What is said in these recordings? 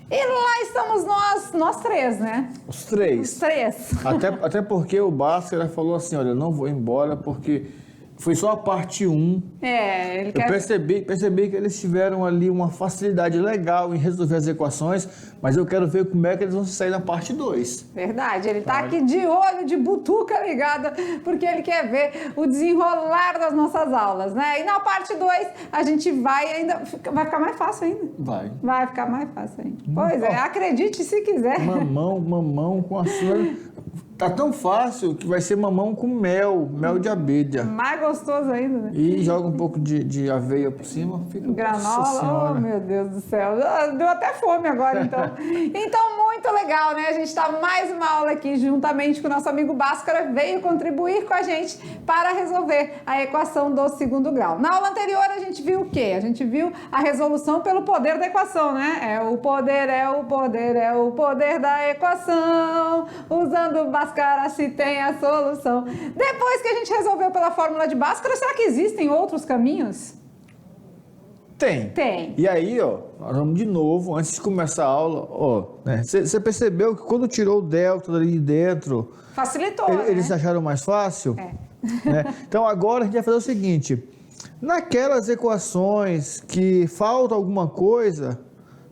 E lá estamos nós três, né? Os três. Os três. Até porque o Bhaskara falou assim, olha, eu não vou embora porque foi só a parte 1. Ele Eu quer... percebi que eles tiveram ali uma facilidade legal em resolver as equações, mas eu quero ver como é que eles vão sair na parte 2. Verdade, ele tá aqui de olho, de butuca ligada, porque ele quer ver o desenrolar das nossas aulas, né? E na parte 2 a gente vai ficar mais fácil ainda. Vai ficar mais fácil ainda. Pois é, acredite se quiser. Mamão com açúcar. Tá tão fácil que vai ser mamão com mel de abelha. Mais gostoso ainda, né? E joga um pouco de aveia por cima, fica... Granola, oh meu Deus do céu, deu até fome agora então. Então, muito legal, né? A gente tá mais uma aula aqui, juntamente com o nosso amigo Bhaskara, veio contribuir com a gente para resolver a equação do segundo grau. Na aula anterior a gente viu o quê? A gente viu a resolução pelo poder da equação, né? O poder da equação, usando o Bhaskara se tem a solução. Depois que a gente resolveu pela fórmula de Bhaskara, será que existem outros caminhos? Tem. E aí, ó, nós vamos de novo, antes de começar a aula, ó, né? Você percebeu que quando tirou o delta dali de dentro... Facilitou, eles né? acharam mais fácil? Né? Então agora a gente vai fazer o seguinte, naquelas equações que falta alguma coisa,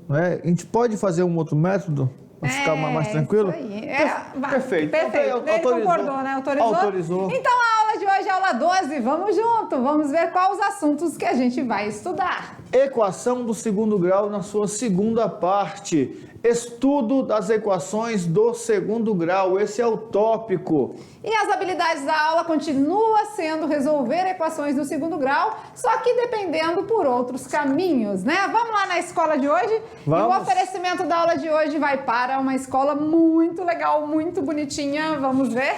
né, a gente pode fazer um outro método? Para ficar mais tranquilo? Isso aí. Perfeito. Ele concordou, né? Autorizou. Então a aula de hoje é a aula 12. Vamos junto. Vamos ver quais os assuntos que a gente vai estudar. Equação do segundo grau na sua segunda parte. Estudo das equações do segundo grau. Esse é o tópico. E as habilidades da aula continua sendo resolver equações do segundo grau, só que dependendo por outros caminhos, né? Vamos lá na escola de hoje? Vamos. E o oferecimento da aula de hoje vai para uma escola muito legal, muito bonitinha. Vamos ver.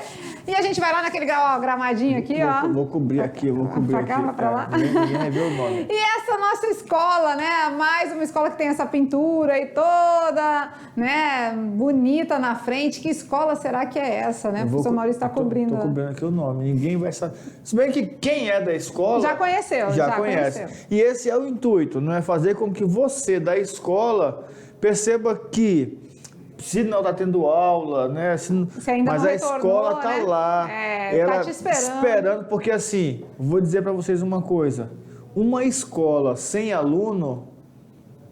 E a gente vai lá naquele gramadinho aqui, ó. Vou cobrir aqui, Pra cá, pra lá. Ninguém vai ver o nome. E essa nossa escola, né? Mais uma escola que tem essa pintura e toda, né? Bonita na frente. Que escola será que é essa, né? O professor Maurício está cobrindo. Tô cobrindo aqui o nome. Ninguém vai saber. Se bem que quem é da escola... Já conheceu. Já conhece. E esse é o intuito, não é fazer com que você da escola perceba que se não está tendo aula, né? Mas a escola está, né, lá. Ela tá te esperando. Porque assim, vou dizer para vocês uma coisa. Uma escola sem aluno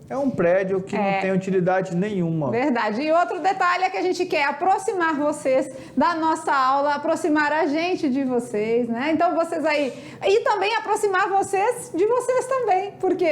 é um prédio que não tem utilidade nenhuma. Verdade. E outro detalhe é que a gente quer aproximar vocês da nossa aula, aproximar a gente de vocês, né? Então vocês aí... E também aproximar vocês de vocês também, porque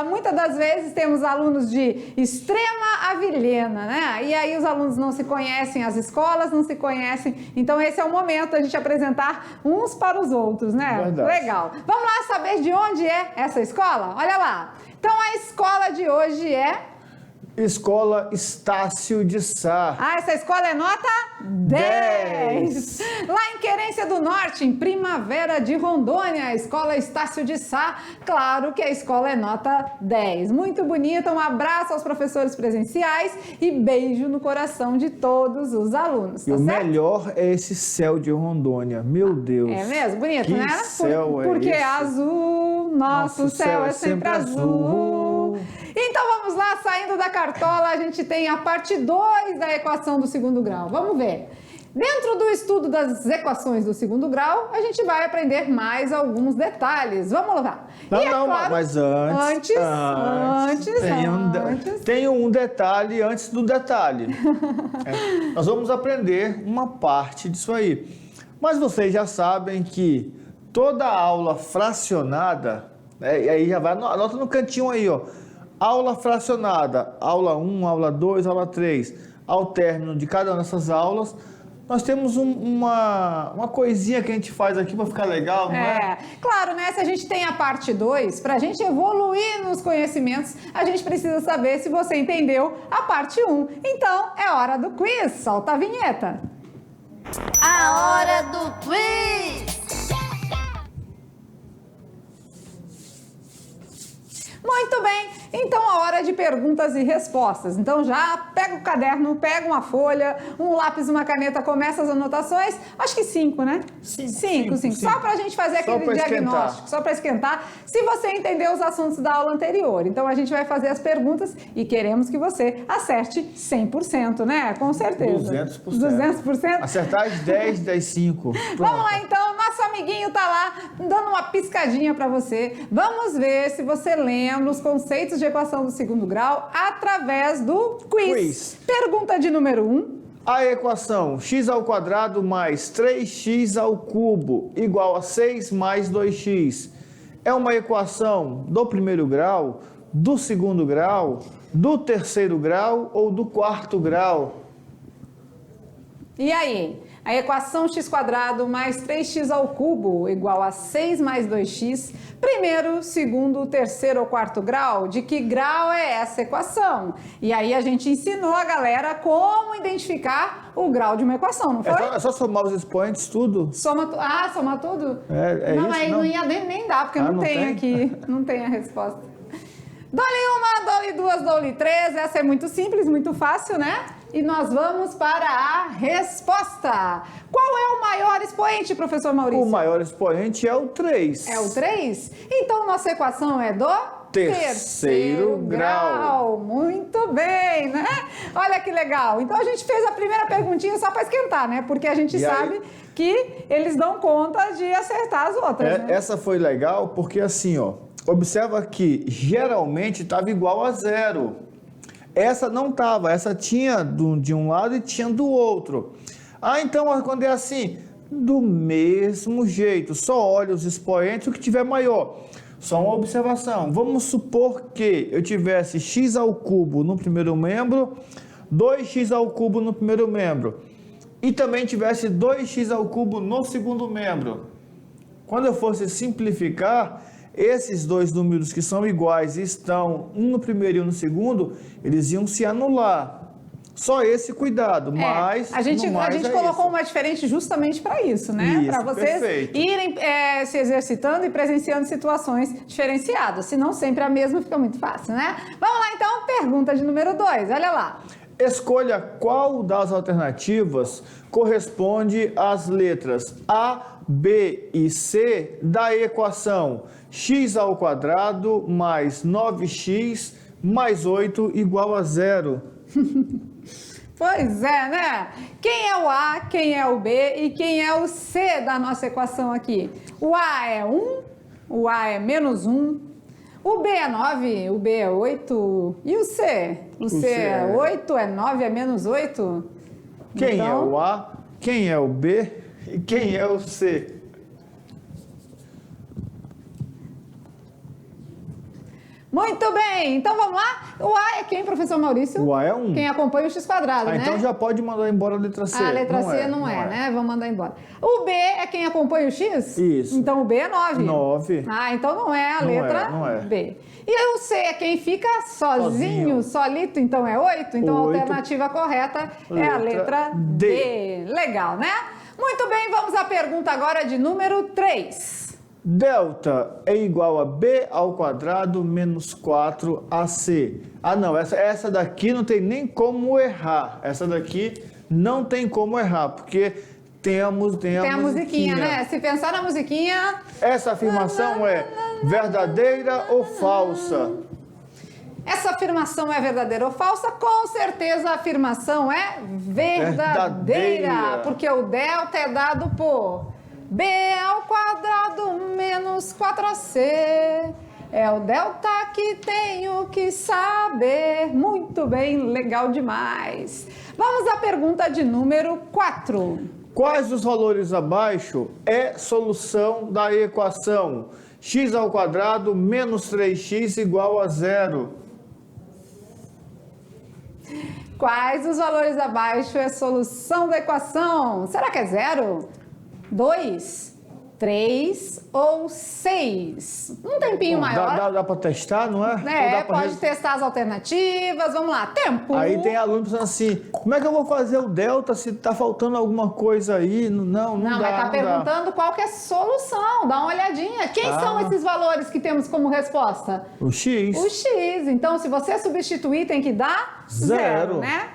muitas das vezes temos alunos de extrema avilhena, né? E aí os alunos não se conhecem, as escolas não se conhecem. Então esse é o momento da gente apresentar uns para os outros, né? Verdade. Legal. Vamos lá saber de onde é essa escola? Olha lá. Então a escola de hoje é... Escola Estácio de Sá. Essa escola é nota 10. Lá em Querência do Norte, em Primavera de Rondônia, a escola Estácio de Sá. Claro que a escola é nota 10. Muito bonita, um abraço aos professores presenciais e beijo no coração de todos os alunos. E o melhor é esse céu de Rondônia. Meu Deus. É mesmo? Bonito, que né? Céu Porque é esse? Azul, nosso céu é sempre azul. Então vamos lá, saindo da cartola, a gente tem a parte 2 da equação do segundo grau. Vamos ver. Dentro do estudo das equações do segundo grau, a gente vai aprender mais alguns detalhes. Vamos lá. Mas antes tem um detalhe antes do detalhe. Nós vamos aprender uma parte disso aí. Mas vocês já sabem que toda aula fracionada, e aí já vai, anota no cantinho aí, ó. Aula fracionada, aula 1, aula 2, aula 3. Ao término de cada uma dessas aulas, nós temos uma coisinha que a gente faz aqui para ficar legal, não é? Claro, né? Se a gente tem a parte 2, para a gente evoluir nos conhecimentos, a gente precisa saber se você entendeu a parte 1. Então, é hora do quiz. Solta a vinheta. A hora do quiz! Muito bem, então a hora hora de perguntas e respostas. Então já pega o caderno, pega uma folha, um lápis, uma caneta, começa as anotações. Acho que 5, né? 5. Só para a gente fazer aquele diagnóstico, só para esquentar. Se você entendeu os assuntos da aula anterior. Então a gente vai fazer as perguntas e queremos que você acerte 100%, né? Com certeza. 200%. 200%? Acertar as 10 das 5. Vamos lá então, nosso amiguinho tá lá dando uma piscadinha para você. Vamos ver se você lembra os conceitos de equação do segundo grau através do quiz. Pergunta de número 1. A equação x² mais 3x ao cubo igual a 6 mais 2x é uma equação do primeiro grau, do segundo grau, do terceiro grau ou do quarto grau? E aí? A equação x² mais 3x ao cubo igual a 6 mais 2x, primeiro, segundo, terceiro ou quarto grau? De que grau é essa equação? E aí a gente ensinou a galera como identificar o grau de uma equação, não foi? É só somar os expoentes, tudo? Somar tudo? Não, aí não ia nem dar, porque não tem aqui, não tem a resposta. Dou-lhe 1, dou-lhe 2, dou-lhe 3, essa é muito simples, muito fácil, né? E nós vamos para a resposta. Qual é o maior expoente, professor Maurício? O maior expoente é o 3. É o 3? Então, nossa equação é do terceiro grau. Muito bem, né? Olha que legal. Então, a gente fez a primeira perguntinha só para esquentar, né? Porque a gente sabe que eles dão conta de acertar as outras, né? Essa foi legal porque assim, ó, observa que geralmente estava igual a 0. Essa não estava, essa tinha de um lado e tinha do outro. Então quando é assim, do mesmo jeito, só olha os expoentes, o que tiver maior. Só uma observação, vamos supor que eu tivesse x ao cubo no primeiro membro, 2x ao cubo no primeiro membro, e também tivesse 2x ao cubo no segundo membro. Quando eu fosse simplificar, esses dois números que são iguais e estão um no primeiro e um no segundo, eles iam se anular. Só esse cuidado, mas a gente colocou uma diferente justamente para isso, né? Para vocês irem se exercitando e presenciando situações diferenciadas. Se não sempre a mesma, fica muito fácil, né? Vamos lá então, pergunta de número 2, olha lá. Escolha qual das alternativas corresponde às letras A, B e C da equação x² mais 9x mais 8 igual a 0. Pois é, né? Quem é o A, quem é o B e quem é o C da nossa equação aqui? O A é 1, o A é menos 1, o B é 9, o B é 8 e o C? O C é 8, é 9, é menos 8? Quem é o A, quem é o B e quem é o C? Muito bem, então vamos lá. O A é quem, professor Maurício? O A é 1. Quem acompanha o x², né? Então já pode mandar embora a letra C. A letra C não é, né? Vamos mandar embora. O B é quem acompanha o x? Isso. Então o B é 9. 9. Então não é a letra B. E o C é quem fica sozinho, solito, então é 8. Então 8. A alternativa correta é a letra D. Legal, né? Muito bem, vamos à pergunta agora de número 3. Delta é igual a B² menos 4AC. Não, essa daqui não tem nem como errar. Essa daqui não tem como errar, porque tem a musiquinha, né? Se pensar na musiquinha... Essa afirmação é verdadeira ou falsa? Essa afirmação é verdadeira ou falsa? Com certeza a afirmação é verdadeira. Porque o delta é dado por... B² menos 4AC. É o delta que tenho que saber. Muito bem, legal demais. Vamos à pergunta de número 4. Quais os valores abaixo é solução da equação x² menos 3x igual a 0? Quais os valores abaixo é solução da equação? Será que é 0? 2, 3 ou 6? Um tempinho maior. Dá para testar, não é? É, pode testar as alternativas. Vamos lá, tempo. Aí tem aluno pensando assim, como é que eu vou fazer o delta se tá faltando alguma coisa aí? Não dá. Mas tá perguntando qual que é a solução. Dá uma olhadinha. Quem são esses valores que temos como resposta? O X. O X. Então, se você substituir, tem que dar 0, né?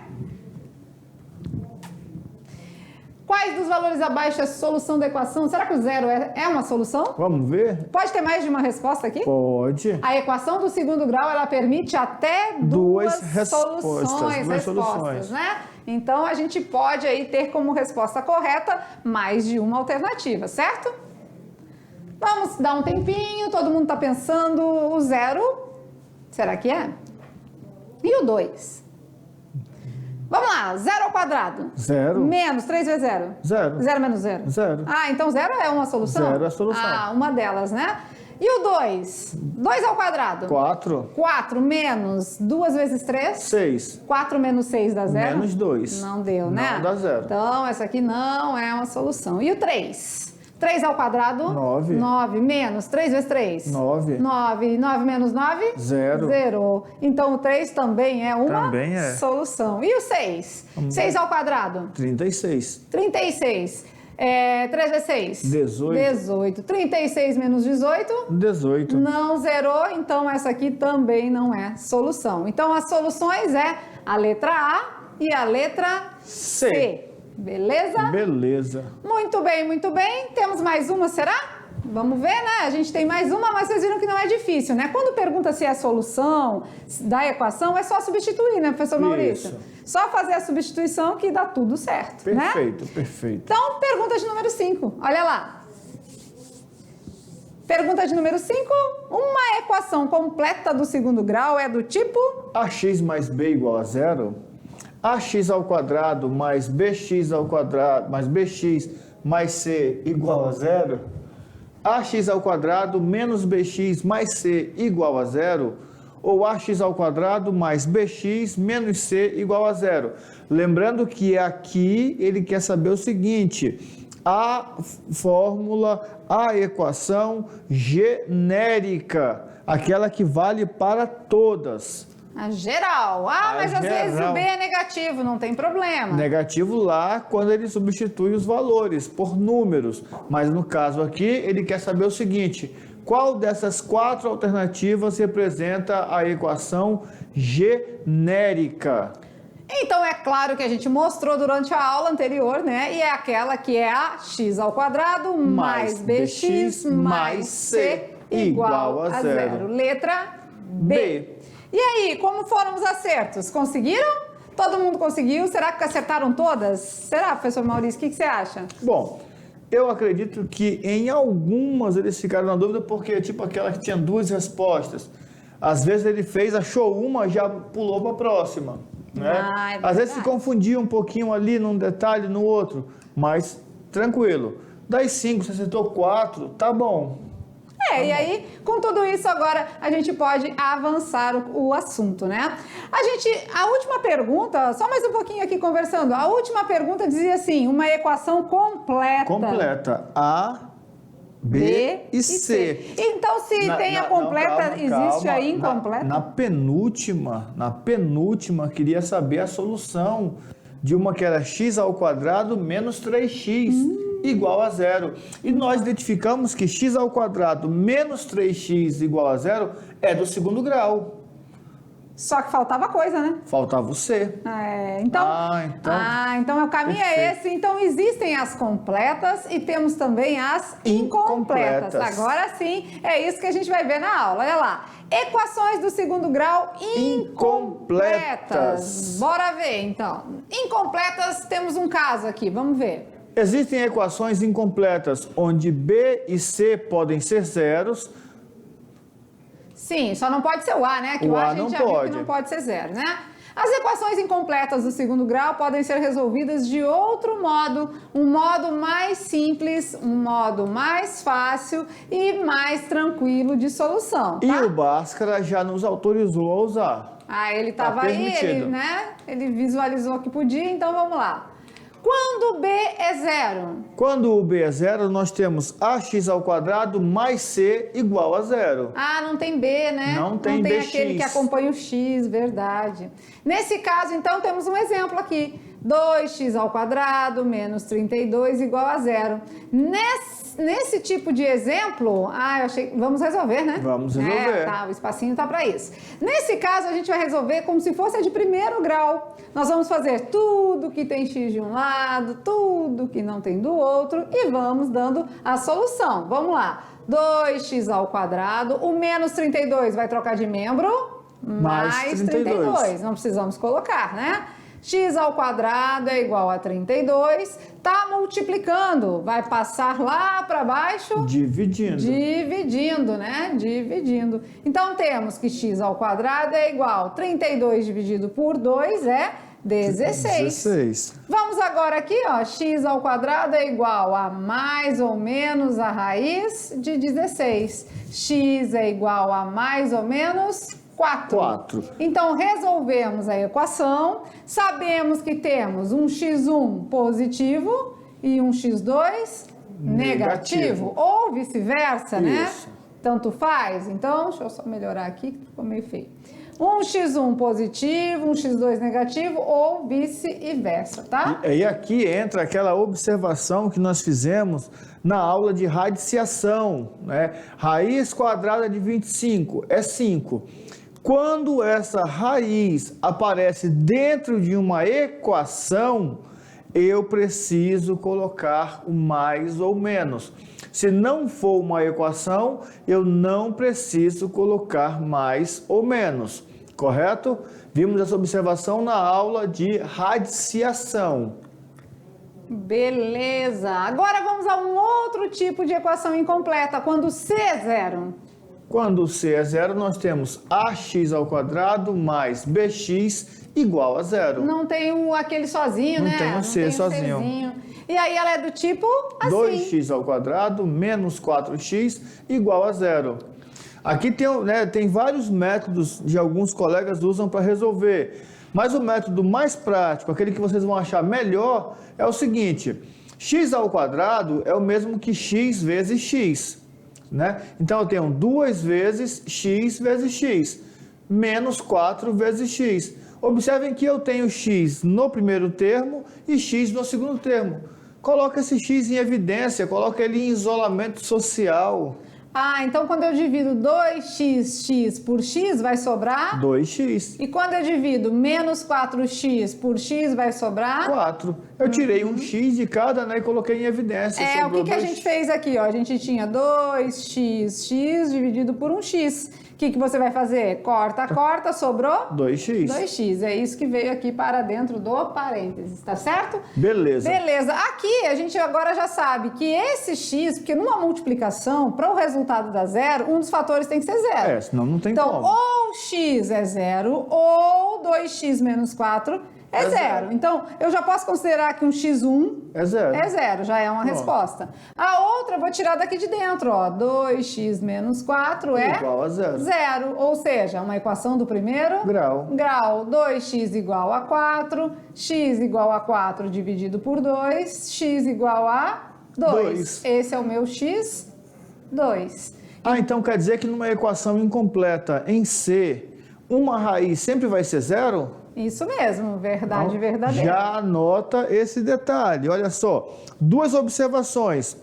Quais dos valores abaixo é a solução da equação? Será que o 0 é uma solução? Vamos ver? Pode ter mais de uma resposta aqui? Pode. A equação do segundo grau, ela permite até duas soluções, né? Então, a gente pode aí ter como resposta correta mais de uma alternativa, certo? Vamos dar um tempinho, todo mundo está pensando. O 0, será que é? E o 2? Vamos lá, 0 ao quadrado. 0. Menos 3 vezes 0. 0. 0 menos 0. 0. Ah, então 0 é uma solução? 0 é a solução. Ah, uma delas, né? E o 2? 2 ao quadrado. 4. 4 menos 2 vezes 3. 6. 4 menos 6 dá 0? Menos 2. Não deu, né? Não dá 0. Então, essa aqui não é uma solução. E o 3? 3 ao quadrado? 9. 9 menos 3 vezes 3? 9. 9. 9 menos 9? 0. 0. Então, o 3 também é uma Também é. solução. E o 6? 6 ao quadrado? 36. 36. 3 vezes 6? 18. 18. 36 menos 18? 18. Não zerou, então essa aqui também não é solução. Então, as soluções é a letra A e a letra C. Beleza? Beleza. Muito bem, muito bem. Temos mais uma, será? Vamos ver, né? A gente tem mais uma, mas vocês viram que não é difícil, né? Quando pergunta se é a solução da equação, é só substituir, né, professor Maurício? Isso. Só fazer a substituição que dá tudo certo, né? Perfeito, perfeito. Então, pergunta de número 5. Olha lá. Pergunta de número 5. Uma equação completa do segundo grau é do tipo... AX mais B igual a 0. AX ao quadrado mais BX ao quadrado mais BX mais C igual a 0. AX ao quadrado menos BX mais C igual a 0. Ou AX ao quadrado mais BX menos C igual a 0. Lembrando que aqui ele quer saber o seguinte: a fórmula, a equação genérica, aquela que vale para todas. A geral. Mas às vezes o B é negativo, não tem problema. Negativo lá quando ele substitui os valores por números. Mas no caso aqui, ele quer saber o seguinte: qual dessas 4 alternativas representa a equação genérica? Então é claro que a gente mostrou durante a aula anterior, né? E é aquela que é a x ao quadrado mais bx mais c igual a 0. Letra B. E aí, como foram os acertos? Conseguiram? Todo mundo conseguiu? Será que acertaram todas? Será, professor Maurício? O que você acha? Bom, eu acredito que em algumas eles ficaram na dúvida porque, tipo, aquela que tinha 2 respostas. Às vezes ele fez, achou uma, já pulou para a próxima. Né? Às vezes se confundia um pouquinho ali num detalhe, no outro. Mas, tranquilo. Das 5, você acertou 4, tá bom. E aí, com tudo isso, agora a gente pode avançar o assunto, né? A última pergunta, só mais um pouquinho aqui conversando, a última pergunta dizia assim, uma equação completa. Completa. A, B e C. Então, se tem a completa, existe aí incompleta? Na penúltima, queria saber a solução de uma que era x ao quadrado menos 3x. Igual a 0. E nós identificamos que x ao quadrado menos 3x igual a 0 é do segundo grau. Só que faltava coisa, né? Faltava o C. Então o caminho é esse. Então existem as completas e temos também as incompletas. Agora sim, é isso que a gente vai ver na aula. Olha lá. Equações do segundo grau incompletas. Bora ver, então. Incompletas, temos um caso aqui. Vamos ver. Existem equações incompletas onde B e C podem ser zeros. Sim, só não pode ser o A, né? Que o A a gente já viu que não pode ser zero, né? As equações incompletas do segundo grau podem ser resolvidas de outro modo, um modo mais simples, um modo mais fácil e mais tranquilo de solução, tá? E o Bhaskara já nos autorizou a usar. Ele estava aí, ele visualizou que podia, então vamos lá. Quando B é zero? Quando o B é zero, nós temos ax² mais c igual a zero. Ah, não tem B, né? Não tem Não tem BX. aquele que acompanha o x, verdade. Nesse caso, então, temos um exemplo aqui. 2x² menos 32 igual a zero. Nesse tipo de exemplo, eu achei, vamos resolver, né? Vamos resolver. O espacinho tá para isso. Nesse caso, a gente vai resolver como se fosse a de primeiro grau. Nós vamos fazer tudo que tem x de um lado, tudo que não tem do outro e vamos dando a solução. Vamos lá. 2x², o menos 32 vai trocar de membro, mais 32. Não precisamos colocar, né? x² é igual a 32, tá multiplicando, vai passar lá para baixo? Dividindo, né? Dividindo. Então, temos que x² é igual a 32 dividido por 2 é 16. Vamos agora aqui, ó, x² é igual a mais ou menos a raiz de 16. X é igual a mais ou menos 4. Então, resolvemos a equação, sabemos que temos um x1 positivo e um x2 negativo, ou vice-versa, né? Tanto faz. Então, deixa eu só melhorar aqui, que ficou meio feio. Um x1 positivo, um x2 negativo, ou vice-versa, tá? E aqui entra aquela observação que nós fizemos na aula de radiciação, né? Raiz quadrada de 25 é 5. Quando essa raiz aparece dentro de uma equação, eu preciso colocar o mais ou menos. Se não for uma equação, eu não preciso colocar mais ou menos, correto? Vimos essa observação na aula de radiciação. Beleza! Agora vamos a um outro tipo de equação incompleta, quando C é zero. Quando C é zero, nós temos ax² mais bx igual a zero. Não tem aquele sozinho, né? Não tem o C sozinho. Czinho. E aí ela é do tipo assim. 2x² menos 4x igual a zero. Aqui tem vários métodos que alguns colegas usam para resolver. Mas o método mais prático, aquele que vocês vão achar melhor, é o seguinte. x² é o mesmo que x vezes x. Né? Então, eu tenho 2 vezes x vezes x, menos 4 vezes x. Observem que eu tenho x no primeiro termo e x no segundo termo. Coloca esse x em evidência, coloca ele em isolamento social. Então quando eu divido 2x por x, vai sobrar? 2x. E quando eu divido menos 4x por x, vai sobrar? 4. Eu tirei um x de cada, né, e coloquei em evidência. O que a gente fez aqui? Ó? A gente tinha 2x dividido por um x. O que você vai fazer? Corta, sobrou? 2x. 2x, é isso que veio aqui para dentro do parênteses, tá certo? Beleza. Aqui a gente agora já sabe que esse x, porque numa multiplicação, para o resultado dar zero, um dos fatores tem que ser zero. Senão não tem então, como. ou x é zero, ou 2x menos 4 é zero. Então, eu já posso considerar que um x1 é zero, já é uma resposta. A outra eu vou tirar daqui de dentro, ó. 2x menos 4 é igual a zero. Ou seja, uma equação do primeiro grau. 2x igual a 4, x igual a 4 dividido por 2, x igual a 2. Esse é o meu x2. Então quer dizer que numa equação incompleta em C, uma raiz sempre vai ser zero? Isso mesmo, verdade verdadeira. Já anota esse detalhe. Olha só, 2 observações.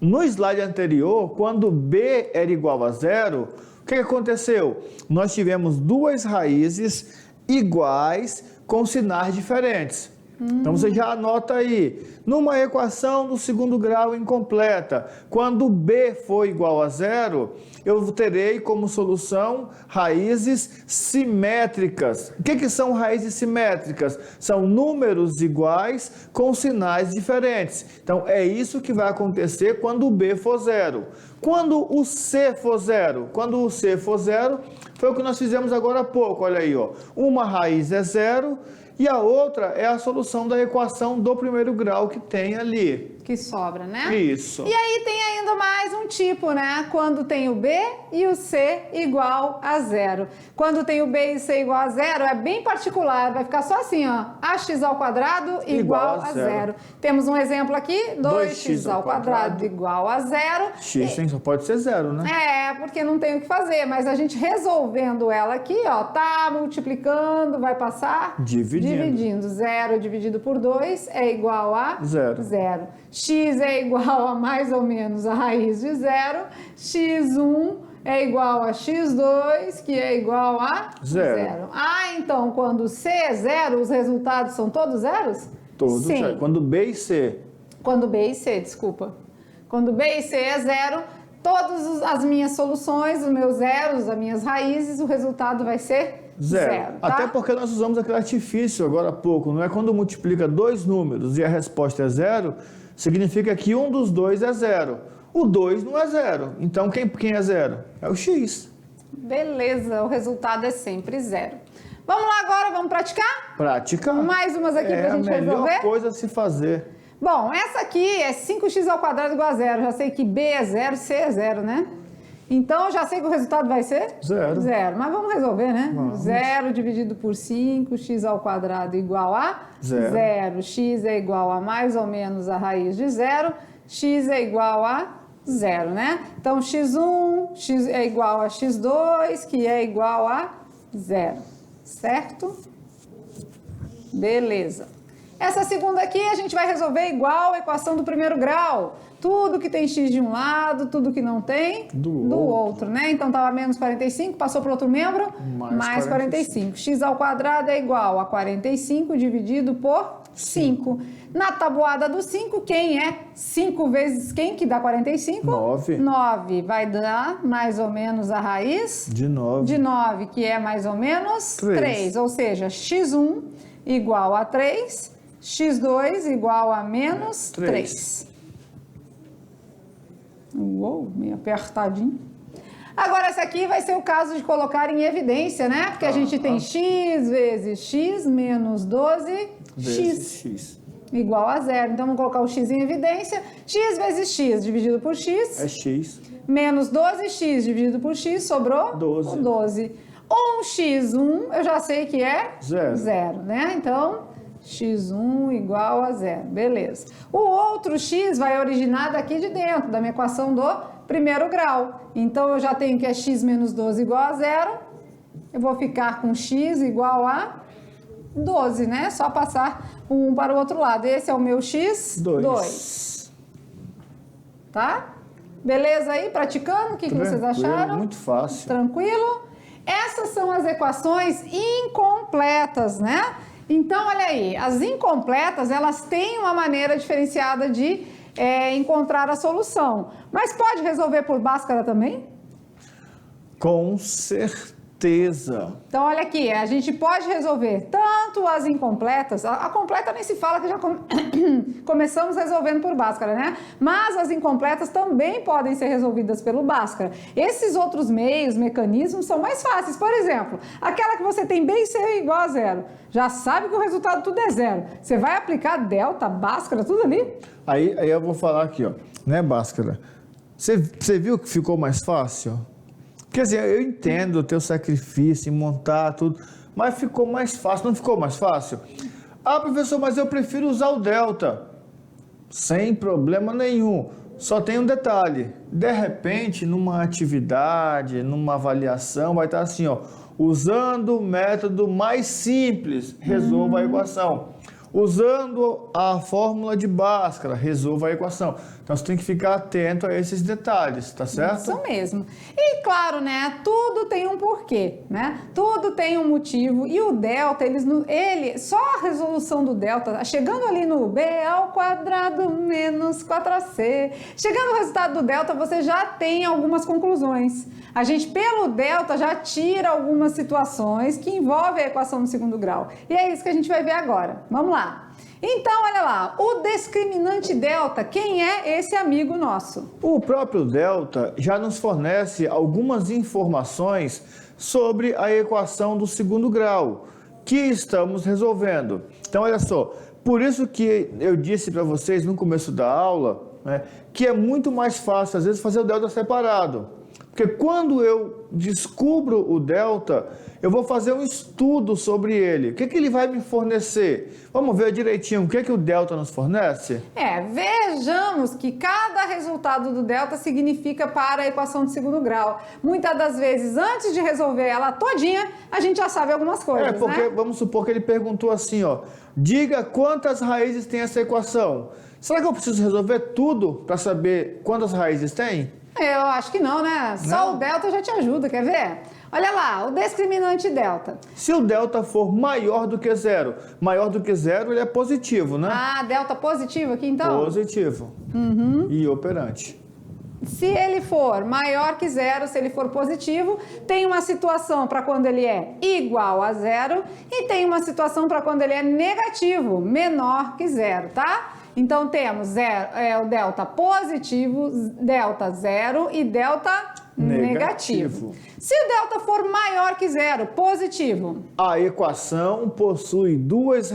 No slide anterior, quando B era igual a zero, o que aconteceu? Nós tivemos 2 raízes iguais com sinais diferentes. Então você já anota aí. Numa equação do segundo grau incompleta, quando B for igual a zero, eu terei como solução raízes simétricas. O que são raízes simétricas? São números iguais com sinais diferentes. Então é isso que vai acontecer quando o B for zero. Quando o C for zero? Quando o C for zero, foi o que nós fizemos agora há pouco. Olha aí, ó. Uma raiz é zero e a outra é a solução da equação do primeiro grau que tem ali. Que sobra, né? Isso. E aí tem ainda mais um tipo, né? Quando tem o B e o C igual a zero. Quando tem o B e o C igual a zero, é bem particular, vai ficar só assim, ó. Ax ao quadrado igual a zero. Temos um exemplo aqui, 2x ao quadrado igual a zero. X só pode ser zero, né? É, porque não tem o que fazer, mas a gente resolvendo ela aqui, ó, tá multiplicando, vai passar dividindo. Zero dividido por 2 é igual a zero. X é igual a mais ou menos a raiz de zero. X1 é igual a x2, que é igual a zero. Ah, então quando C é zero, os resultados são todos zeros? Todos zeros. Quando B e C. Quando B e C, desculpa. Quando B e C é zero, todas as minhas soluções, os meus zeros, as minhas raízes, o resultado vai ser zero. Tá? Até porque nós usamos aquele artifício agora há pouco, não é? Quando multiplica dois números e a resposta é zero, significa que um dos dois é zero. O 2 não é zero. Então quem é zero? É o x. Beleza, o resultado é sempre zero. Vamos lá agora, vamos praticar? Praticar. Mais umas aqui pra gente resolver? É a melhor coisa a se fazer. Bom, essa aqui é 5x ao quadrado igual a zero. Já sei que B é zero, C é zero, né? Então, já sei que o resultado vai ser? Zero. Zero. Mas vamos resolver, né? Vamos. Zero dividido por 5, x ao quadrado igual a zero. X é igual a mais ou menos a raiz de zero. X é igual a zero, né? Então, x1 x é igual a x2, que é igual a zero. Certo? Beleza. Essa segunda aqui a gente vai resolver igual a equação do primeiro grau. Tudo que tem x de um lado, tudo que não tem do outro, né? Então, estava menos 45, passou para o outro membro, mais 45. X ao quadrado é igual a 45 dividido por 5. Na tabuada do 5, quem é 5 vezes quem que dá 45? 9. 9 vai dar mais ou menos a raiz de 9. De 9, que é mais ou menos 3. Ou seja, x1 igual a 3, x2 igual a menos 3. Uou, meio apertadinho. Agora, essa aqui vai ser o caso de colocar em evidência, né? Porque a gente tem x vezes x menos 12x x igual a zero. Então, vamos colocar o x em evidência. X vezes x dividido por x. É x. Menos 12x dividido por x, sobrou? 12. 12. 1x1, eu já sei que é? Zero, né? Então, x1 igual a zero. Beleza. O outro x vai originar daqui de dentro, da minha equação do primeiro grau. Então, eu já tenho que é x menos 12 igual a zero. Eu vou ficar com x igual a 12, né? Só passar um para o outro lado. Esse é o meu x2. Tá? Beleza aí? Praticando? O que vocês acharam? Muito fácil. Tranquilo? Essas são as equações incompletas, né? Então, olha aí, as incompletas, elas têm uma maneira diferenciada de encontrar a solução. Mas pode resolver por Bhaskara também? Com certeza. Então, olha aqui, a gente pode resolver tanto as incompletas, a completa nem se fala que já começamos resolvendo por Bhaskara, né? Mas as incompletas também podem ser resolvidas pelo Bhaskara. Esses outros meios, mecanismos, são mais fáceis. Por exemplo, aquela que você tem B e C igual a zero. Já sabe que o resultado tudo é zero. Você vai aplicar delta, Bhaskara, tudo ali. Aí eu vou falar aqui, ó, né, Bhaskara? Você viu que ficou mais fácil? Quer dizer, eu entendo o teu sacrifício em montar tudo, mas ficou mais fácil. Não ficou mais fácil? Ah, professor, mas eu prefiro usar o delta. Sem problema nenhum. Só tem um detalhe. De repente, numa atividade, numa avaliação, vai estar assim, ó. Usando o método mais simples, resolva a equação. Usando a fórmula de Bhaskara, resolva a equação. Então, você tem que ficar atento a esses detalhes, tá certo? Isso mesmo. E claro, né, tudo tem um porquê, né? Tudo tem um motivo. E o delta, só a resolução do delta, chegando ali no b ao quadrado menos 4ac, chegando no resultado do delta, você já tem algumas conclusões. A gente, pelo delta, já tira algumas situações que envolvem a equação do segundo grau. E é isso que a gente vai ver agora. Vamos lá. Então, olha lá, o discriminante delta, quem é esse amigo nosso? O próprio delta já nos fornece algumas informações sobre a equação do segundo grau, que estamos resolvendo. Então, olha só, por isso que eu disse para vocês no começo da aula, né, que é muito mais fácil, às vezes, fazer o delta separado. Porque quando eu descubro o delta, eu vou fazer um estudo sobre ele. O que ele vai me fornecer? Vamos ver direitinho o que o delta nos fornece? Vejamos que cada resultado do delta significa para a equação de segundo grau. Muitas das vezes, antes de resolver ela todinha, a gente já sabe algumas coisas, porque né? vamos supor que ele perguntou assim, ó, diga quantas raízes tem essa equação. Será que eu preciso resolver tudo para saber quantas raízes tem? Eu acho que não, né? Só o delta já te ajuda, quer ver? Olha lá, o discriminante delta. Se o delta for maior do que zero ele é positivo, né? Ah, delta positivo aqui então? Positivo. E operante. Se ele for maior que zero, se ele for positivo, tem uma situação para quando ele é igual a zero e tem uma situação para quando ele é negativo, menor que zero, tá? Então temos o delta positivo, delta zero e delta negativo. Se o delta for maior que zero, positivo. A equação possui duas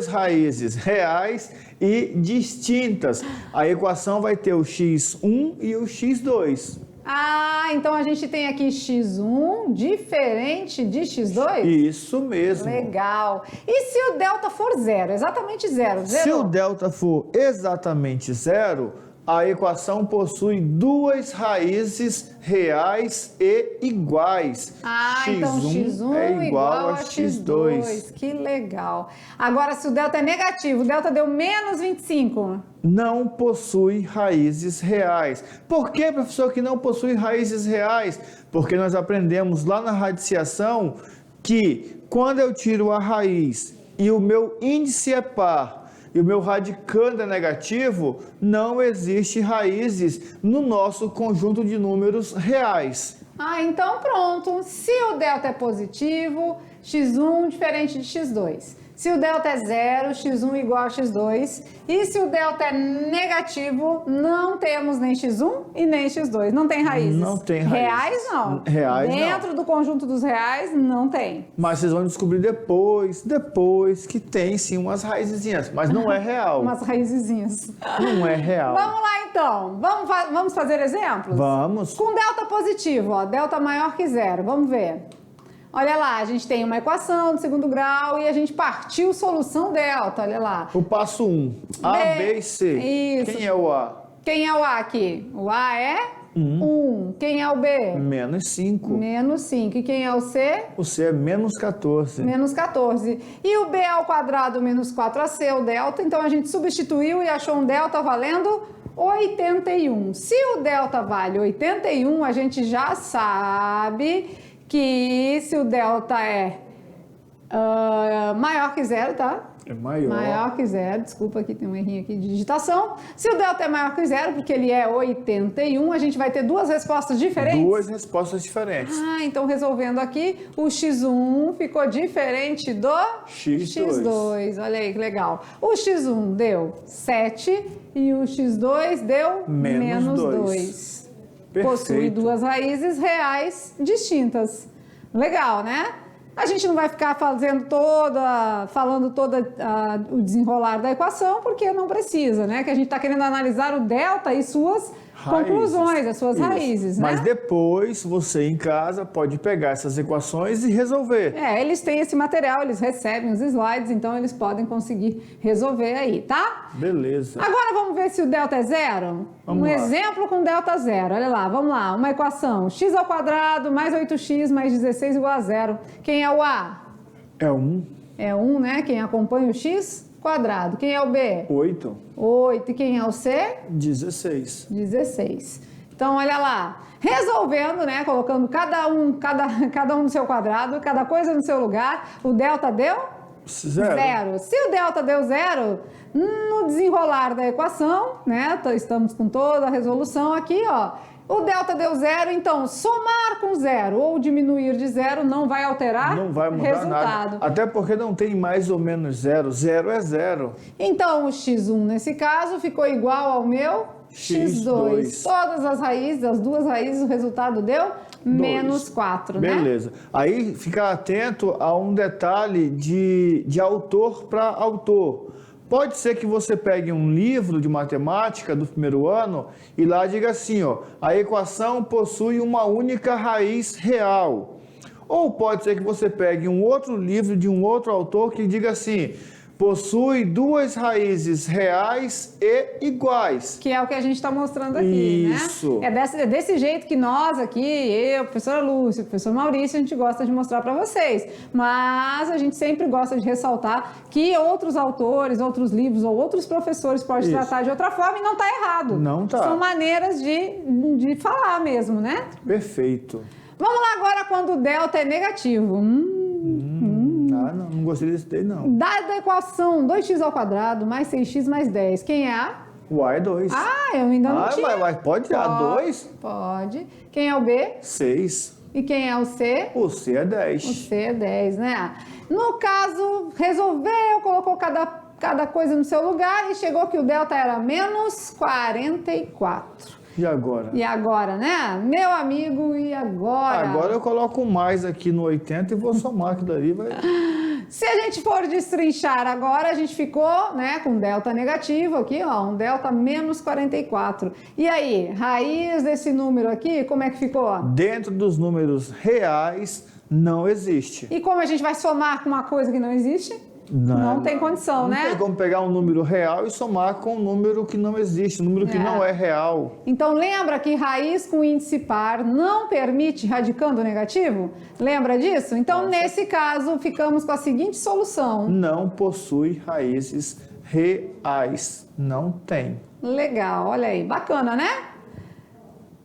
raízes reais e distintas. A equação vai ter o x1 e o x2. Ah, então a gente tem aqui x1 diferente de x2? Isso mesmo. Legal. E se o delta for zero, exatamente zero? Se o delta for exatamente zero, a equação possui duas raízes reais e iguais. Ah, então x1 é igual a x2. Que legal. Agora, se o delta é negativo, o delta deu menos 25. Não possui raízes reais. Por que, professor, que não possui raízes reais? Porque nós aprendemos lá na radiciação que quando eu tiro a raiz e o meu índice é par, e o meu radicando é negativo, não existe raízes no nosso conjunto de números reais. Ah, então pronto. Se o delta é positivo, x1 diferente de x2. Se o delta é zero, x1 igual a x2. E se o delta é negativo, não temos nem x1 e nem x2. Não tem raízes. Não tem raízes. Reais não. Reais Dentro do conjunto dos reais, não tem. Mas vocês vão descobrir depois que tem sim umas raizinhas, mas não é real. Umas raizezinhas. Não é real. Vamos lá então. Vamos fazer exemplos? Vamos. Com delta positivo, ó, delta maior que zero. Vamos ver. Olha lá, a gente tem uma equação de segundo grau e a gente partiu solução delta, olha lá. O passo 1, A, B e C. Isso. Quem é o A? Quem é o A aqui? O A é 1. Quem é o B? Menos 5. Menos 5. E quem é o C? O C é menos 14. Menos 14. E o B ao quadrado menos 4AC, o delta. Então a gente substituiu e achou um delta valendo 81. Se o delta vale 81, a gente já sabe que se o delta é maior que zero, tá? É maior. Maior que zero, desculpa, aqui tem um errinho aqui de digitação. Se o delta é maior que zero, porque ele é 81, a gente vai ter duas respostas diferentes? Duas respostas diferentes. Ah, então resolvendo aqui, o x1 ficou diferente do x2. Olha aí que legal. O x1 deu 7 e o x2 deu menos 2. Possui duas raízes reais distintas. Legal, né? A gente não vai ficar falando o desenrolar da equação, porque não precisa, né? Que a gente está querendo analisar o delta e suas conclusões, as suas raízes, né? Mas depois você em casa pode pegar essas equações e resolver. Eles têm esse material, eles recebem os slides, então eles podem conseguir resolver aí, tá? Beleza. Agora vamos ver se o delta é zero? Vamos lá. Exemplo com delta zero. Olha lá, vamos lá. Uma equação. X ao quadrado mais 8x mais 16 igual a zero. Quem é o A? É 1. É 1, né? Quem acompanha o x quadrado. Quem é o B? 8. 8. E quem é o C? 16. 16. Então, olha lá. Resolvendo, né? Colocando cada um no seu quadrado, cada coisa no seu lugar. O delta deu? Zero. Se o delta deu zero, no desenrolar da equação, né? Estamos com toda a resolução aqui, ó. O delta deu zero, então somar com zero ou diminuir de zero não vai alterar não vai mudar resultado. Nada. Até porque não tem mais ou menos zero. Zero é zero. Então o x1 nesse caso ficou igual ao meu x2. Todas as raízes, as duas raízes, o resultado deu menos 4, né? Beleza. Aí fica atento a um detalhe de autor para autor. Pode ser que você pegue um livro de matemática do primeiro ano e lá diga assim, ó, a equação possui uma única raiz real. Ou pode ser que você pegue um outro livro de um outro autor que diga assim, possui duas raízes reais e iguais. Que é o que a gente está mostrando aqui, Isso. né? É desse jeito que nós aqui, eu, professora Lúcia, professor Maurício, a gente gosta de mostrar para vocês. Mas a gente sempre gosta de ressaltar que outros autores, outros livros ou outros professores podem Isso. tratar de outra forma e não está errado. Não tá. São maneiras de falar mesmo, né? Perfeito. Vamos lá agora quando o delta é negativo. Não gostei desse daí, não. Dada a equação 2x ao quadrado mais 6x mais 10, quem é A? O A é 2. Ah, eu ainda não tinha. Mas pode A 2? Pode. Quem é o B? 6. E quem é o C? O C é 10. O C é 10, né? No caso, resolveu, colocou cada coisa no seu lugar e chegou que o delta era menos 44. E agora? E agora, né? Meu amigo, e agora? Agora eu coloco mais aqui no 80 e vou somar aquilo ali. Vai... Se a gente for destrinchar agora, a gente ficou, né, com delta negativo aqui, ó, um delta menos 44. E aí, raiz desse número aqui, como é que ficou? Dentro dos números reais, não existe. E como a gente vai somar com uma coisa que não existe? Não tem condição, né? Não tem como pegar um número real e somar com um número que não existe, um número que não é real. Então, lembra que raiz com índice par não permite radicando negativo? Lembra disso? Então, nesse caso, ficamos com a seguinte solução. Não possui raízes reais. Não tem. Legal, olha aí. Bacana, né?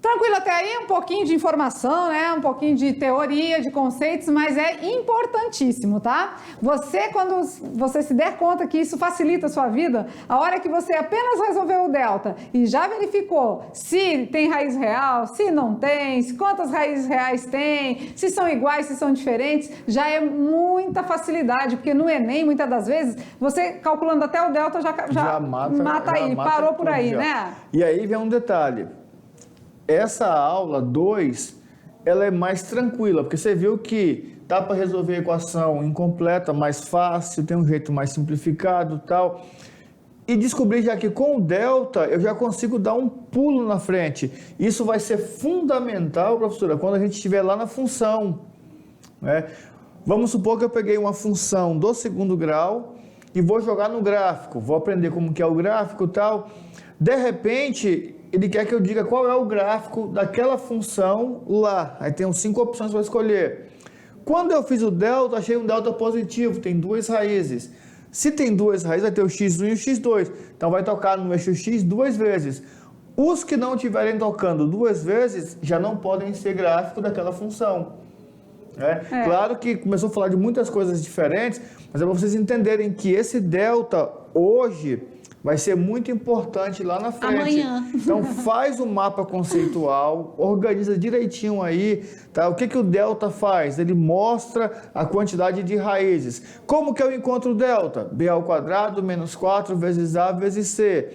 Tranquilo até aí? Um pouquinho de informação, né? Um pouquinho de teoria, de conceitos, mas é importantíssimo, tá? Você, quando você se der conta que isso facilita a sua vida, a hora que você apenas resolveu o delta e já verificou se tem raiz real, se não tem, quantas raízes reais tem, se são iguais, se são diferentes, já é muita facilidade, porque no Enem, muitas das vezes, você calculando até o delta já mata aí, parou por aí, já. Né? E aí vem um detalhe. Essa aula 2, ela é mais tranquila, porque você viu que dá para resolver a equação incompleta mais fácil, tem um jeito mais simplificado e tal. E descobri já que com o delta eu já consigo dar um pulo na frente. Isso vai ser fundamental, professora, quando a gente estiver lá na função, né? Vamos supor que eu peguei uma função do segundo grau e vou jogar no gráfico, vou aprender como que é o gráfico e tal. De repente, ele quer que eu diga qual é o gráfico daquela função lá. Aí tem 5 opções para escolher. Quando eu fiz o delta, achei um delta positivo, tem duas raízes. Se tem duas raízes, vai ter o x1 e o x2. Então vai tocar no eixo x 2 vezes. Os que não estiverem tocando 2 vezes, já não podem ser gráfico daquela função. Claro que começou a falar de muitas coisas diferentes, mas é para vocês entenderem que esse delta hoje vai ser muito importante lá na frente. Amanhã. Então faz o mapa conceitual, organiza direitinho aí, tá? O que o delta faz? Ele mostra a quantidade de raízes. Como que eu encontro o delta? B ao quadrado menos 4 vezes A vezes C.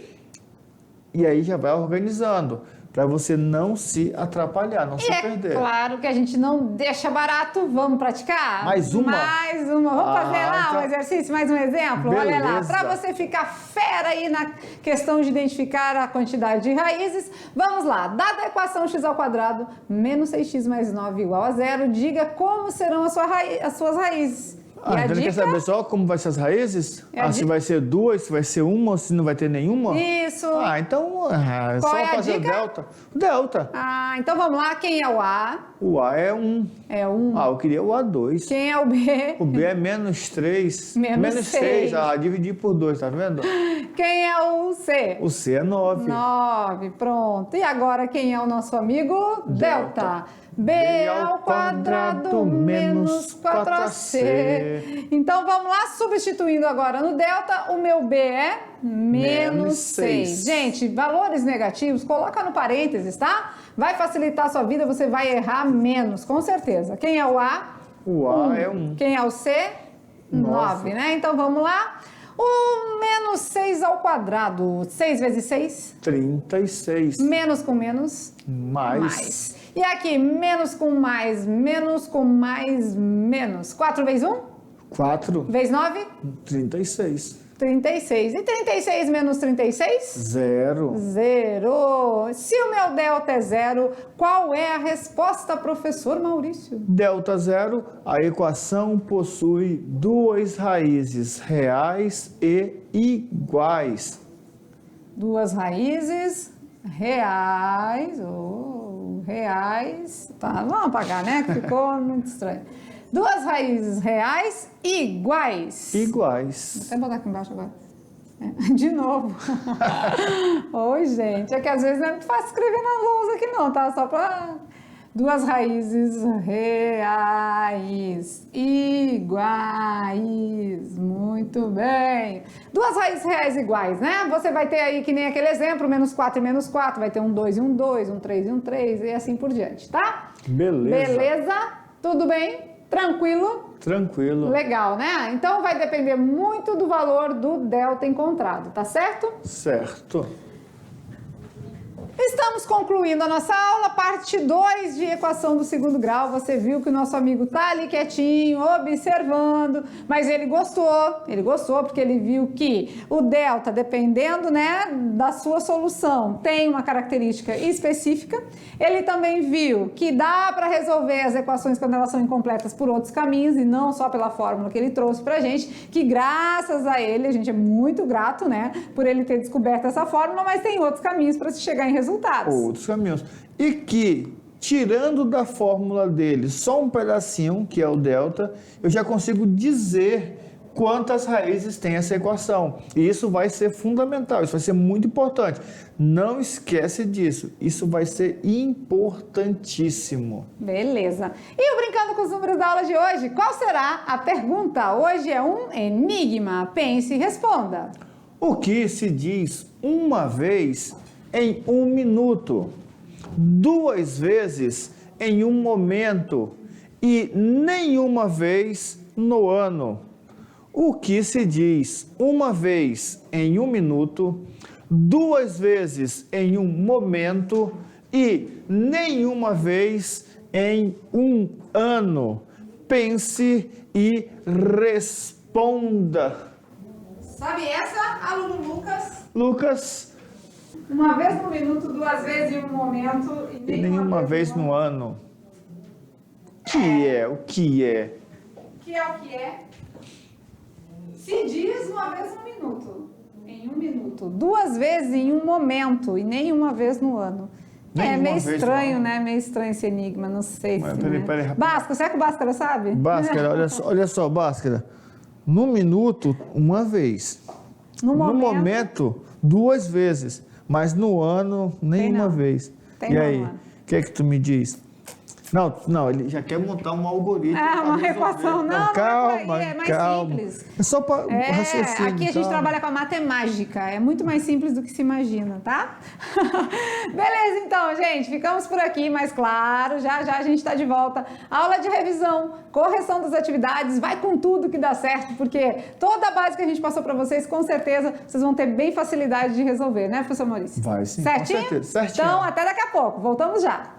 E aí já vai organizando, para você não se atrapalhar, não se perder. Claro que a gente não deixa barato. Vamos praticar? Mais uma? Mais uma. Vamos fazer lá então... um exercício, mais um exemplo? Beleza. Olha lá, para você ficar fera aí na questão de identificar a quantidade de raízes, vamos lá. Dada a equação x ao quadrado menos 6x mais 9 igual a 0, diga como serão as suas raízes. Então ele quer saber só como vai ser as raízes? Se vai ser 2, se vai ser 1 ou se não vai ter nenhuma? Isso. Então é Qual só é a fazer dica? o delta. O delta. Então vamos lá. Quem é o A? O A é 1. É 1. Eu queria o A2. Quem é o B? O B é menos 3. Menos 6. Dividir por 2, tá vendo? Quem é o C? O C é 9. 9, pronto. E agora quem é o nosso amigo? Delta. B ao quadrado menos 4AC. Então vamos lá, substituindo agora no delta, o meu B é menos 6. Gente, valores negativos, coloca no parênteses, tá? Vai facilitar a sua vida, você vai errar menos, com certeza. Quem é o A? O A é 1. Quem é o C? 9, né? Então vamos lá. O menos 6 ao quadrado. 6 vezes 6? 36. Menos com menos? Mais. E aqui, menos com mais, menos com mais, menos. 4 vezes 1? 4. Vezes 9? 36. 36. E 36 menos 36? 0. 0. Se o meu delta é 0, qual é a resposta, professor Maurício? Delta 0, a equação possui duas raízes reais e iguais. Duas raízes reais. Reais. Tá, vamos apagar, né? Que ficou muito estranho. Duas raízes reais iguais. Iguais. Vou até botar aqui embaixo agora. De novo. Oi, gente. É que às vezes não é muito fácil escrever na lousa aqui não, tá? Só pra... Duas raízes reais iguais. Muito bem. Duas raízes reais iguais, né? Você vai ter aí, que nem aquele exemplo, menos 4 e menos 4. Vai ter um 2 e um 2, um 3 e um 3 e assim por diante, tá? Beleza. Beleza? Tudo bem? Tranquilo? Tranquilo. Legal, né? Então vai depender muito do valor do delta encontrado, tá certo? Certo. Estamos concluindo a nossa aula, parte 2 de equação do segundo grau. Você viu que o nosso amigo tá ali quietinho, observando, mas ele gostou porque ele viu que o delta, dependendo, né, da sua solução, tem uma característica específica. Ele também viu que dá para resolver as equações quando elas são incompletas por outros caminhos e não só pela fórmula que ele trouxe pra gente, que graças a ele, a gente é muito grato, né, por ele ter descoberto essa fórmula, mas tem outros caminhos para se chegar em resultados. Outros caminhos. E que, tirando da fórmula dele só um pedacinho, que é o delta, eu já consigo dizer quantas raízes tem essa equação. E isso vai ser fundamental, isso vai ser muito importante. Não esquece disso, isso vai ser importantíssimo. Beleza. E o Brincando com os Números da aula de hoje, qual será a pergunta? Hoje é um enigma. Pense e responda. O que se diz uma vez em um minuto, duas vezes em um momento e nenhuma vez no ano? O que se diz uma vez em um minuto, duas vezes em um momento e nenhuma vez em um ano? Pense e responda. Sabe essa, aluno Lucas? Lucas, Uma vez no minuto, duas vezes em um momento e nenhuma vez no ano. O que é? O que é o que é? Se diz uma vez no minuto. Em um minuto. Duas vezes em um momento e nenhuma vez no ano. Nenhuma É meio vez no estranho, ano. né? Meio estranho esse enigma, não sei Mas se... peraí, né? peraí, rapidinho. Bhaskara, será que o Bhaskara sabe? Bhaskara, olha só, Bhaskara. No minuto, uma vez. No momento, duas vezes. Mas no ano, nenhuma não. vez. Tem e não, aí, mano. o que é que tu me diz? Não, ele já quer montar um algoritmo. Ah, pra uma resolver. equação. Não, calma, não é por aí, é mais calma. simples. É só para raciocínio. Aqui a gente trabalha com a matemática, é muito mais simples do que se imagina, tá? Beleza, então, gente, ficamos por aqui, mas claro, já a gente está de volta. Aula de revisão, correção das atividades, vai com tudo que dá certo, porque toda a base que a gente passou para vocês, com certeza, vocês vão ter bem facilidade de resolver, né, professor Maurício? Vai sim, Certinho? com certeza. Certinho. Então, até daqui a pouco, voltamos já.